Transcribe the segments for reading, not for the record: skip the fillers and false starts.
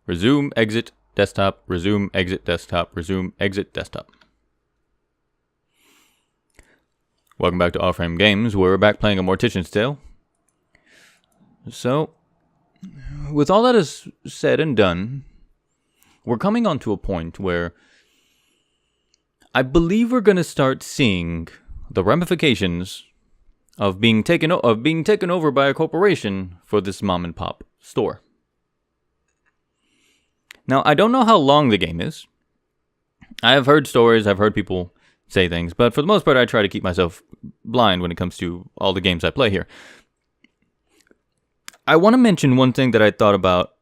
Resume, exit, desktop, resume, exit, desktop, resume, exit, desktop. Welcome back to Off-Frame Games. We're back playing a Mortician's Tale. So, with all that is said and done, we're coming on to a point where I believe we're going to start seeing the ramifications of being taken over by a corporation for this mom and pop store. Now, I don't know how long the game is. I have heard stories, I've heard people say things, but for the most part, I try to keep myself blind when it comes to all the games I play here. I want to mention one thing that I thought about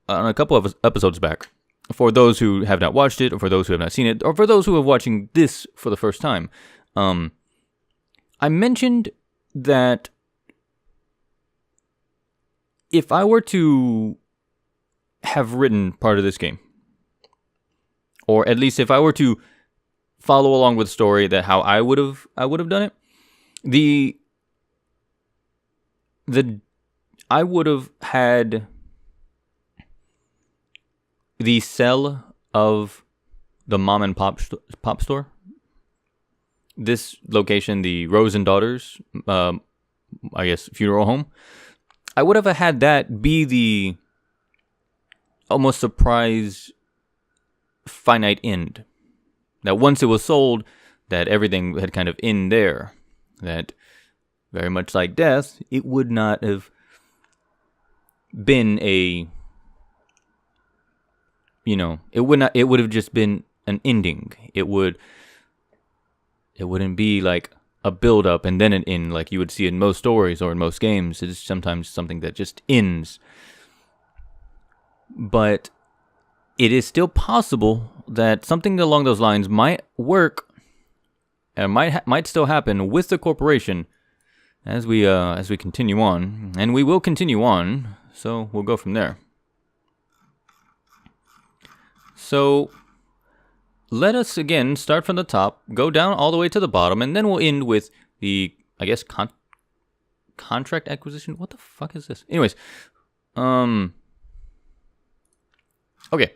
on a couple of episodes back, for those who have not watched it, or for those who have not seen it, or for those who are watching this for the first time. I mentioned that if I were to have written part of this game, or at least if I were to follow along with the story, that how I would have done it, I would have had the cell of the mom and pop store. This location, the Rose and Daughters, I guess, funeral home. I would have had that be the almost surprise finite end. That once it was sold, that everything had kind of end there. That very much like death, it would not have been it would have just been an ending. It wouldn't be like a build up and then an end like you would see in most stories or in most games. It's sometimes something that just ends. But it is still possible that something along those lines might work and might still happen with the corporation as we continue on, and we will continue on. So we'll go from there. So let us again start from the top, go down all the way to the bottom, and then we'll end with the, I guess, contract acquisition. What the fuck is this? Anyways, okay.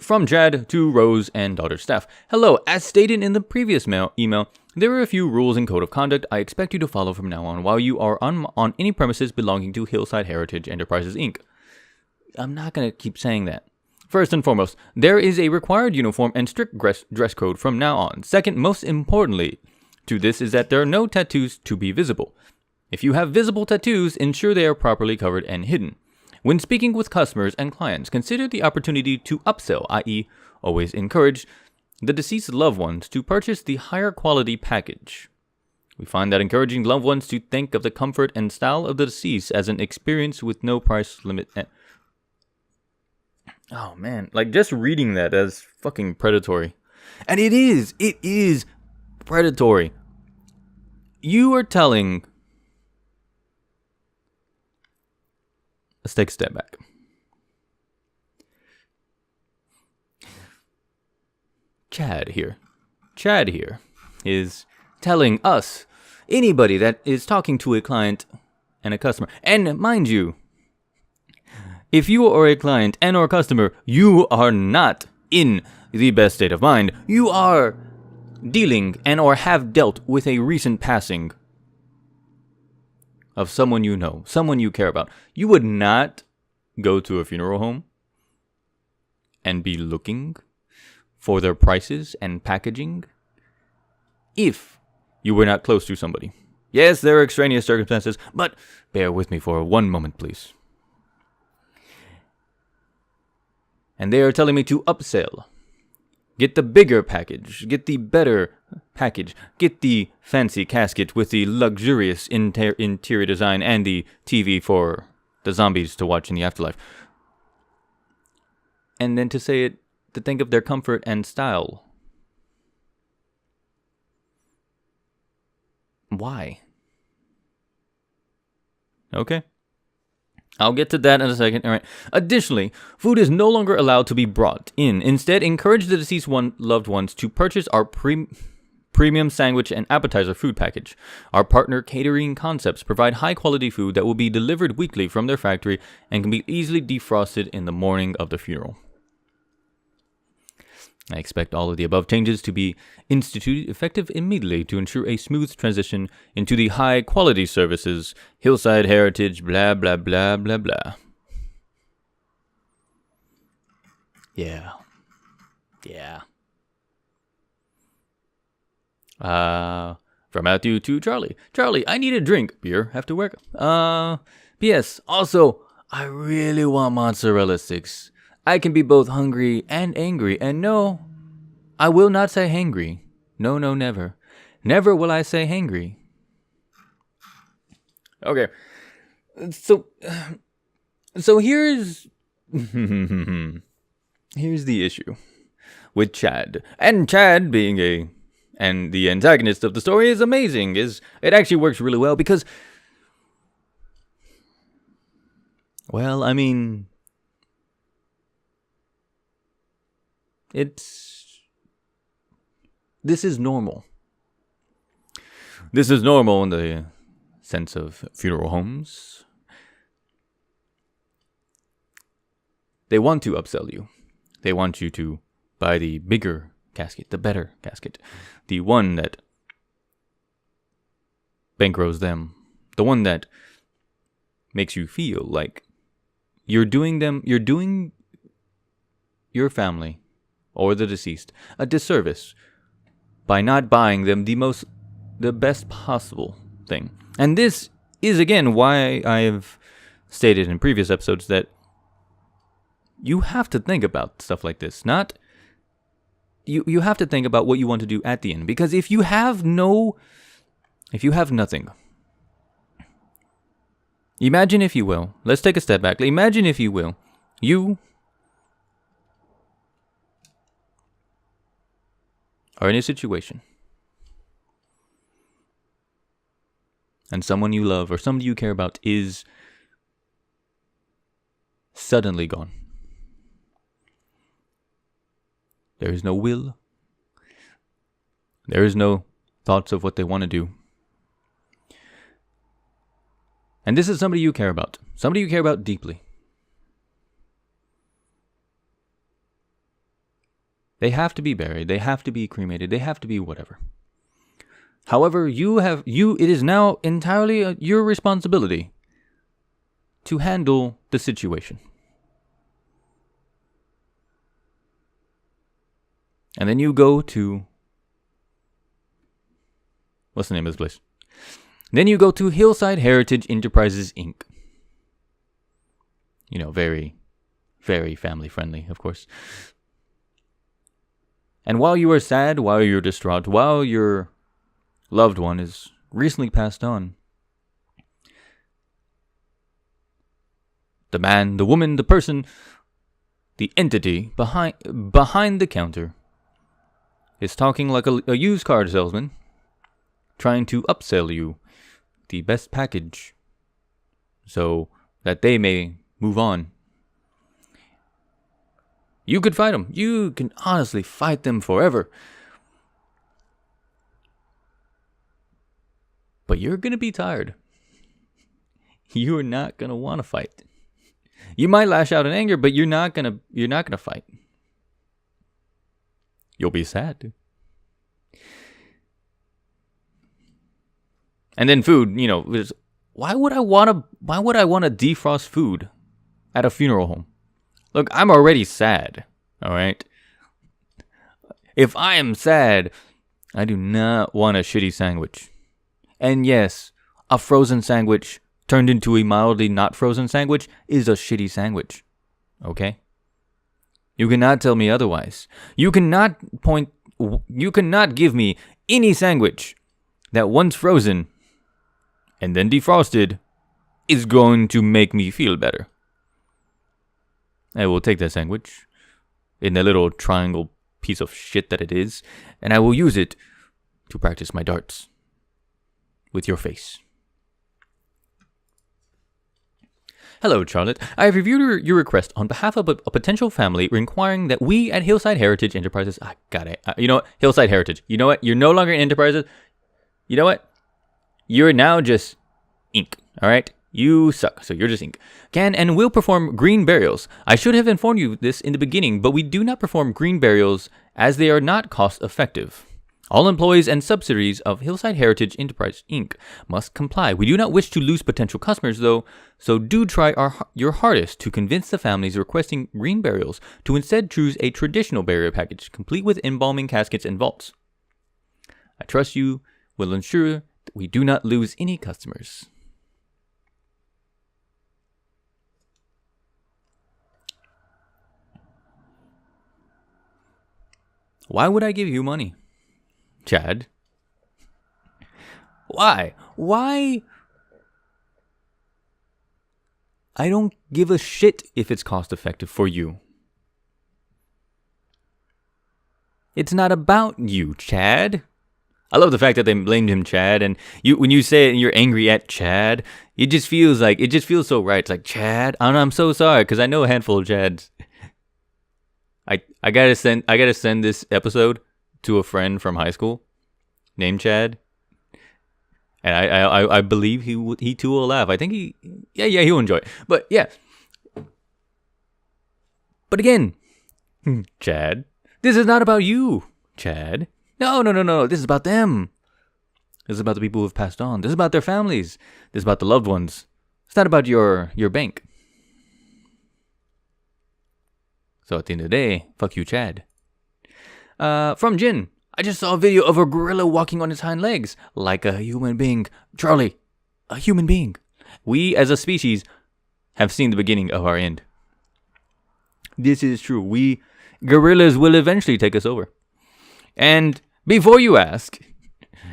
From Jad to Rose and Daughter staff. Hello, as stated in the previous email, there are a few rules and code of conduct I expect you to follow from now on while you are on any premises belonging to Hillside Heritage Enterprises, Inc. I'm not going to keep saying that. First and foremost, there is a required uniform and strict dress code from now on. Second, most importantly to this is that there are no tattoos to be visible. If you have visible tattoos, ensure they are properly covered and hidden. When speaking with customers and clients, consider the opportunity to upsell, i.e., always encourage the deceased loved ones to purchase the higher quality package. We find that encouraging loved ones to think of the comfort and style of the deceased as an experience with no price limit. Oh man, like just reading that as fucking predatory. And it is predatory. You are telling... Let's take a step back. Chad here is telling us, anybody that is talking to a client and a customer, and mind you, if you are a client and or customer, you are not in the best state of mind. You are dealing and or have dealt with a recent passing of someone you know, someone you care about. You would not go to a funeral home and be looking for their prices and packaging if you were not close to somebody. Yes, there are extraneous circumstances, but bear with me for one moment, please. And they are telling me to upsell. Get the bigger package. Get the better package. Get the fancy casket with the luxurious interior design and the TV for the zombies to watch in the afterlife. And then to think of their comfort and style. Why? Okay. I'll get to that in a second. All right. Additionally, food is no longer allowed to be brought in. Instead, encourage the deceased loved ones to purchase our premium sandwich and appetizer food package. Our partner catering concepts provide high-quality food that will be delivered weekly from their factory and can be easily defrosted in the morning of the funeral. I expect all of the above changes to be instituted effective immediately to ensure a smooth transition into the high-quality services, Hillside Heritage, blah, blah, blah, blah, blah. Yeah. From Matthew to Charlie. Charlie, I need a drink. Beer after work. P.S. Also, I really want mozzarella sticks. I can be both hungry and angry, and no, I will not say hangry. No, never. Never will I say hangry. Okay. So here's here's the issue with Chad. And Chad being and the antagonist of the story is amazing. It actually works really well because, well, I mean, this is normal. This is normal in the sense of funeral homes. They want to upsell you. They want you to buy the bigger casket, the better casket, the one that bankrolls them, the one that makes you feel like you're doing your family or the deceased a disservice by not buying them the best possible thing. And this is again why I've stated in previous episodes that you have to think about stuff like this. You have to think about what you want to do at the end. Because if you have nothing, imagine if you will, let's take a step back. Imagine if you will, you are in a situation and someone you love or somebody you care about is suddenly gone. There is no will. There is no thoughts of what they want to do. And this is somebody you care about. Somebody you care about deeply. They have to be buried. They have to be cremated. They have to be whatever. However, it is now entirely your responsibility to handle the situation. And then you go to, what's the name of this place? Then you go to Hillside Heritage Enterprises, Inc. You know, very, very family friendly, of course. And while you are sad, while you're distraught, while your loved one is recently passed on, the man, the woman, the person, the entity behind the counter is talking like a used car salesman, trying to upsell you the best package so that they may move on. You could fight them. You can honestly fight them forever. But you're going to be tired. You're not going to want to fight. You might lash out in anger, but you're not going to fight. You'll be sad. And then food, why would I want to defrost food at a funeral home? Look, I'm already sad, all right? If I am sad, I do not want a shitty sandwich. And yes, a frozen sandwich turned into a mildly not frozen sandwich is a shitty sandwich, okay? You cannot tell me otherwise. You cannot give me any sandwich that once frozen and then defrosted is going to make me feel better. I will take that sandwich in the little triangle piece of shit that it is, and I will use it to practice my darts with your face. Hello, Charlotte. I have reviewed your request on behalf of a potential family requiring that we at Hillside Heritage Enterprises... I got it. You know what? Hillside Heritage. You know what? You're no longer in Enterprises. You know what? You're now just ink. All right? You suck, so you're just ink. Can and will perform green burials. I should have informed you this in the beginning, but we do not perform green burials as they are not cost effective. All employees and subsidiaries of Hillside Heritage Enterprise, Inc. must comply. We do not wish to lose potential customers, though, so do try your hardest to convince the families requesting green burials to instead choose a traditional burial package, complete with embalming caskets and vaults. I trust you will ensure that we do not lose any customers. Why would I give you money? Chad? Why? Why? I don't give a shit if it's cost effective for you. It's not about you, Chad. I love the fact that they blamed him Chad, and when you say it and you're angry at Chad, it just feels so right. It's like, Chad, I'm so sorry, because I know a handful of Chads. I gotta send this episode to a friend from high school named Chad, and I believe he too will laugh. I think he'll enjoy it. But yeah, but again, Chad, this is not about you, Chad. No. This is about them. This is about the people who have passed on. This is about their families. This is about the loved ones. It's not about your bank. So at the end of the day, fuck you, Chad. From Jin, I just saw a video of a gorilla walking on its hind legs, like a human being. Charlie, a human being. We, as a species, have seen the beginning of our end. This is true. Gorillas will eventually take us over. And before you ask,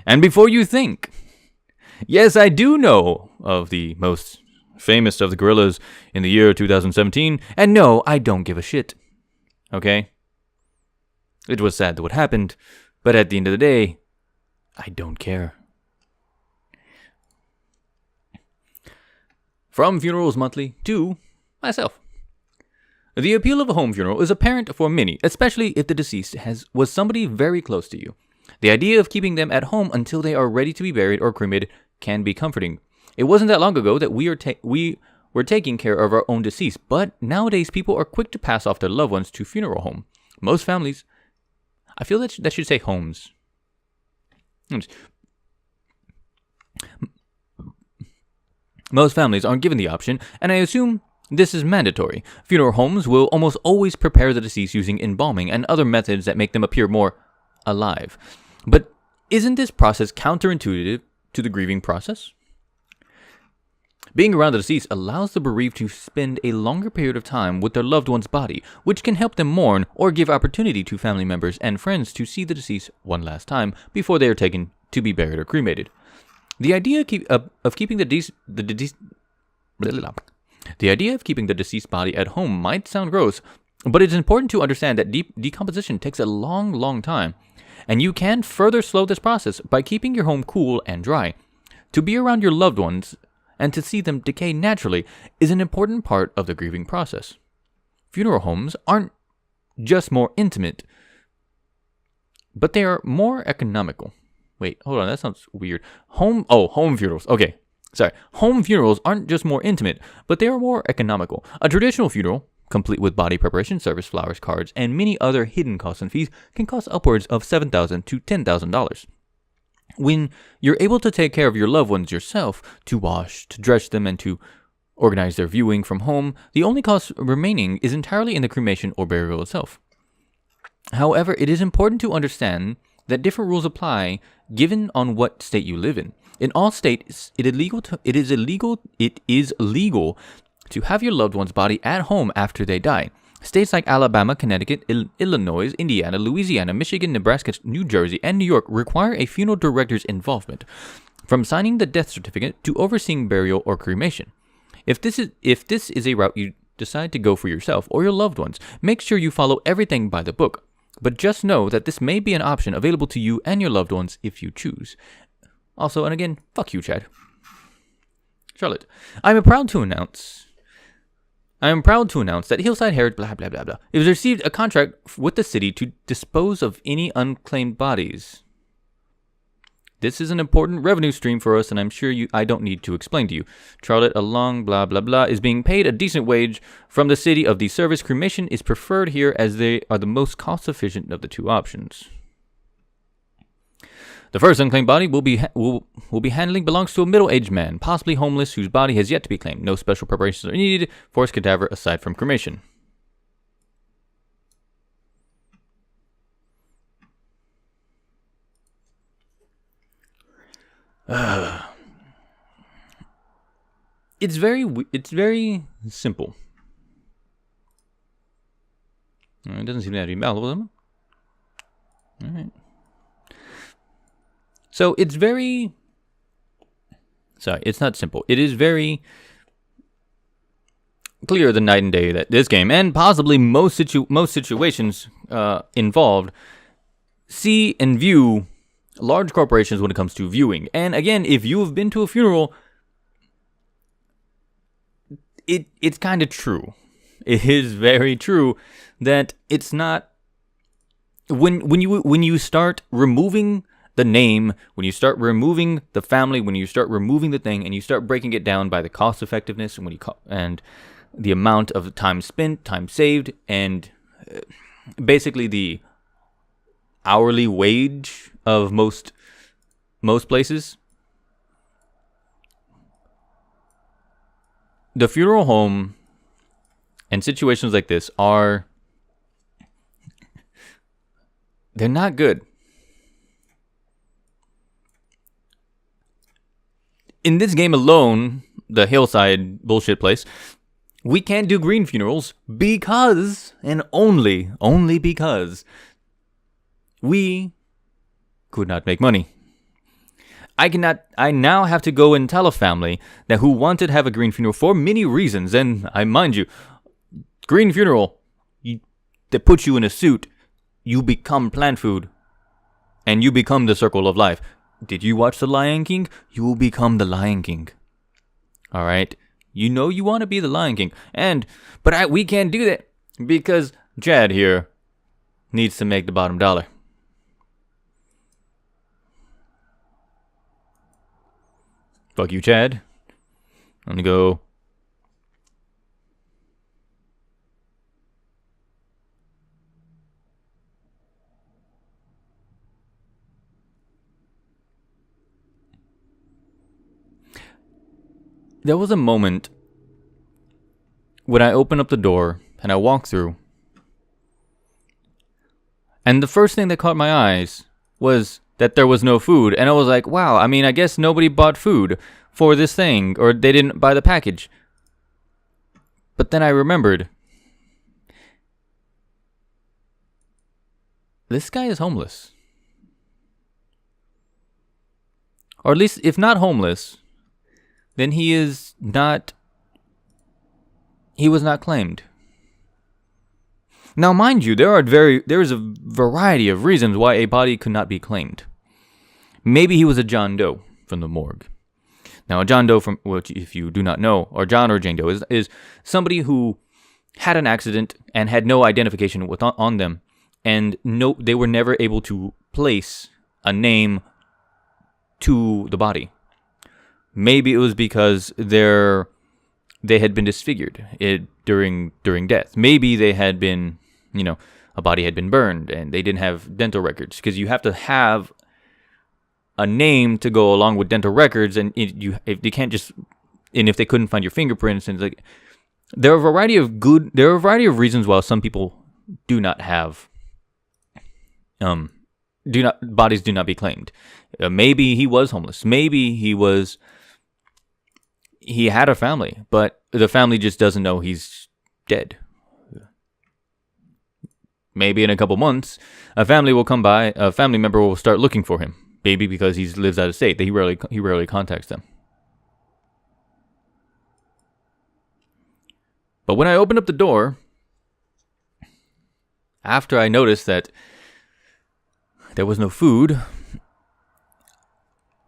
and before you think, yes, I do know of the most famous of the gorillas in the year 2017, and no, I don't give a shit. Okay? It was sad what happened, but at the end of the day, I don't care. From Funerals Monthly to myself. The appeal of a home funeral is apparent for many, especially if the deceased was somebody very close to you. The idea of keeping them at home until they are ready to be buried or cremated can be comforting. It wasn't that long ago that we were taking care of our own deceased, but nowadays people are quick to pass off their loved ones to funeral home. Most families, I feel that should say homes. Most families aren't given the option, and I assume this is mandatory. Funeral homes will almost always prepare the deceased using embalming and other methods that make them appear more alive. But isn't this process counterintuitive to the grieving process? Being around the deceased allows the bereaved to spend a longer period of time with their loved one's body, which can help them mourn or give opportunity to family members and friends to see the deceased one last time before they are taken to be buried or cremated. The idea of keeping the deceased body at home might sound gross, but it's important to understand that decomposition takes a long time, and you can further slow this process by keeping your home cool and dry. To be around your loved ones and to see them decay naturally is an important part of the grieving process. Funeral homes aren't just more intimate, but they are more economical. Wait, hold on, that sounds weird. Home funerals. Okay, sorry. Home funerals aren't just more intimate, but they are more economical. A traditional funeral, complete with body preparation, service, flowers, cards, and many other hidden costs and fees, can cost upwards of $7,000 to $10,000. When you're able to take care of your loved ones yourself, to wash, to dress them, and to organize their viewing from home, the only cost remaining is entirely in the cremation or burial itself. However, it is important to understand that different rules apply given on what state you live in. In all states, it is illegal to have your loved one's body at home after they die. States like Alabama, Connecticut, Illinois, Indiana, Louisiana, Michigan, Nebraska, New Jersey, and New York require a funeral director's involvement, from signing the death certificate to overseeing burial or cremation. If this is a route you decide to go for yourself or your loved ones, make sure you follow everything by the book. But just know that this may be an option available to you and your loved ones if you choose. Also, and again, fuck you, Chad. Charlotte, I'm proud to announce I am proud to announce that Hillside Heritage blah blah blah blah. It has received a contract with the city to dispose of any unclaimed bodies. This is an important revenue stream for us, and I'm sure I don't need to explain to you. Charlotte along blah blah blah is being paid a decent wage from the city of the service. Cremation is preferred here as they are the most cost efficient of the two options. The first unclaimed body will be handling belongs to a middle-aged man, possibly homeless, whose body has yet to be claimed. No special preparations are needed for his cadaver aside from cremation. It's very simple. It doesn't seem to have to be valuable. All right. So it's very... Sorry, it's not simple. It is very clear the night and day that this game, and possibly most situations involved, see and view large corporations when it comes to viewing. And again, if you have been to a funeral, it's kind of true. It is very true that it's not... When you start removing the name, when you start removing the family, when you start removing the thing, and you start breaking it down by the cost effectiveness and the amount of time spent, time saved, and basically the hourly wage of most places, the funeral home and situations like this they're not good. In this game alone, the Hillside bullshit place, we can't do green funerals because, and only because, we could not make money. I now have to go and tell a family that who wanted to have a green funeral for many reasons, and I mind you, green funeral, they put you in a suit, you become plant food, and you become the circle of life. Did you watch The Lion King? You will become the Lion King. Alright? You know you want to be the Lion King. But we can't do that because Chad here needs to make the bottom dollar. Fuck you, Chad. I'm gonna go... There was a moment when I opened up the door and I walked through, and the first thing that caught my eyes was that there was no food, and I was like, wow, I mean, I guess nobody bought food for this thing, or they didn't buy the package. But then I remembered, this guy is homeless. Or at least, if not homeless, then he was not claimed. Now, mind you, there is a variety of reasons why a body could not be claimed. Maybe he was a John Doe from the morgue. Now, a John Doe, from which, if you do not know, or John or Jane Doe, is somebody who had an accident and had no identification on them, and they were never able to place a name to the body. Maybe it was because they had been disfigured during death. Maybe they had been, a body had been burned and they didn't have dental records, because you have to have a name to go along with dental records, and if they can't just, and if they couldn't find your fingerprints, and there are a variety of reasons why some people do not have bodies do not be claimed. Maybe he was homeless. Maybe he had a family, but the family just doesn't know he's dead. Maybe in a couple months, a family will come by, a family member will start looking for him. Maybe because he lives out of state, that he rarely contacts them. But when I opened up the door, after I noticed that there was no food,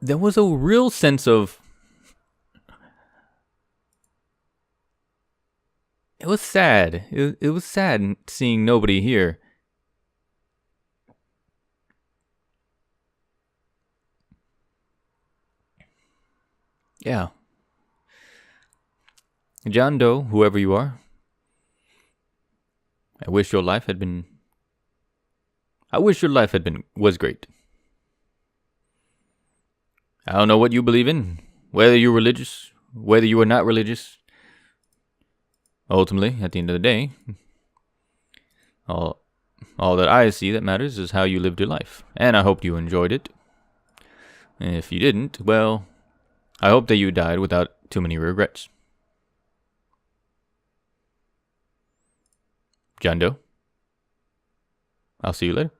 there was a real sense of It was sad. It was sad seeing nobody here. Yeah. John Doe, whoever you are, I wish your life had been. Was great. I don't know what you believe in, whether you're religious, whether you are not religious. Ultimately, at the end of the day, all that I see that matters is how you lived your life, and I hope you enjoyed it. And if you didn't, well, I hope that you died without too many regrets. John Doe, I'll see you later.